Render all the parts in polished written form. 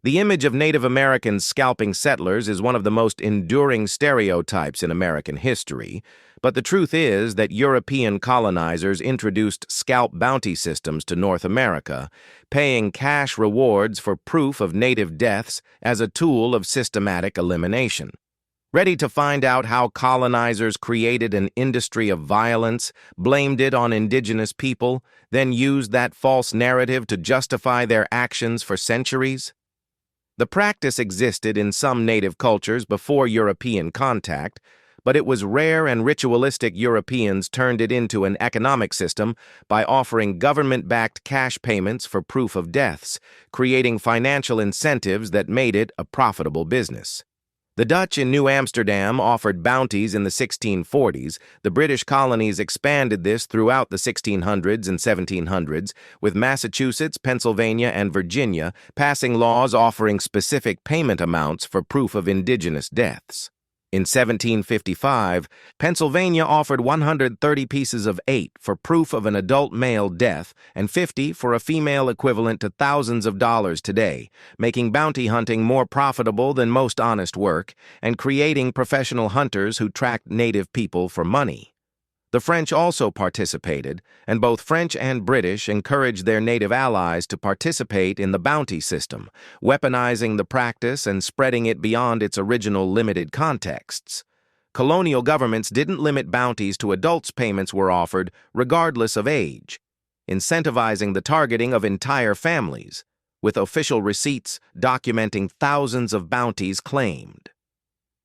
The image of Native Americans scalping settlers is one of the most enduring stereotypes in American history, but the truth is that European colonizers introduced scalp bounty systems to North America, paying cash rewards for proof of native deaths as a tool of systematic elimination. Ready to find out how colonizers created an industry of violence, blamed it on indigenous people, then used that false narrative to justify their actions for centuries? The practice existed in some native cultures before European contact, but it was rare and ritualistic. Europeans turned it into an economic system by offering government-backed cash payments for proof of deaths, creating financial incentives that made it a profitable business. The Dutch in New Amsterdam offered bounties in the 1640s. The British colonies expanded this throughout the 1600s and 1700s, with Massachusetts, Pennsylvania, and Virginia passing laws offering specific payment amounts for proof of indigenous deaths. In 1755, Pennsylvania offered 130 pieces of 8 for proof of an adult male death and 50 for a female, equivalent to thousands of dollars today, making bounty hunting more profitable than most honest work and creating professional hunters who tracked native people for money. The French also participated, and both French and British encouraged their native allies to participate in the bounty system, weaponizing the practice and spreading it beyond its original limited contexts. Colonial governments didn't limit bounties to adults. Payments were offered regardless of age, incentivizing the targeting of entire families, with official receipts documenting thousands of bounties claimed.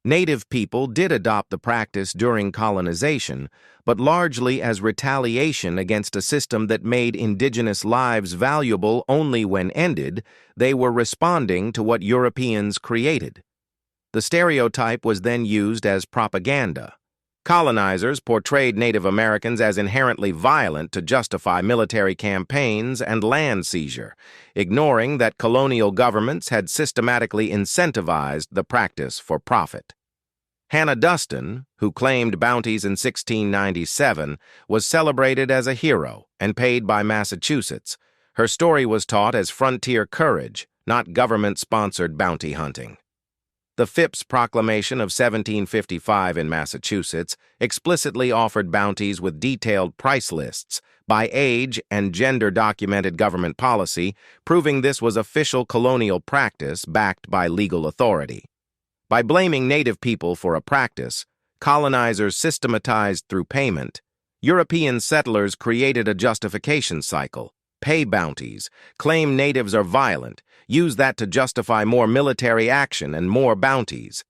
Native people did adopt the practice during colonization, but largely as retaliation against a system that made indigenous lives valuable only when ended. They were responding to what Europeans created. The stereotype was then used as propaganda. Colonizers portrayed Native Americans as inherently violent to justify military campaigns and land seizure, ignoring that colonial governments had systematically incentivized the practice for profit. Hannah Duston, who claimed bounties in 1697, was celebrated as a hero and paid by Massachusetts. Her story was taught as frontier courage, not government-sponsored bounty hunting. The Phips Proclamation of 1755 in Massachusetts explicitly offered bounties with detailed price lists by age and gender-documented government policy, proving this was official colonial practice backed by legal authority. By blaming native people for a practice colonizers systematized through payment, European settlers created a justification cycle. Pay bounties, claim natives are violent, use that to justify more military action and more bounties.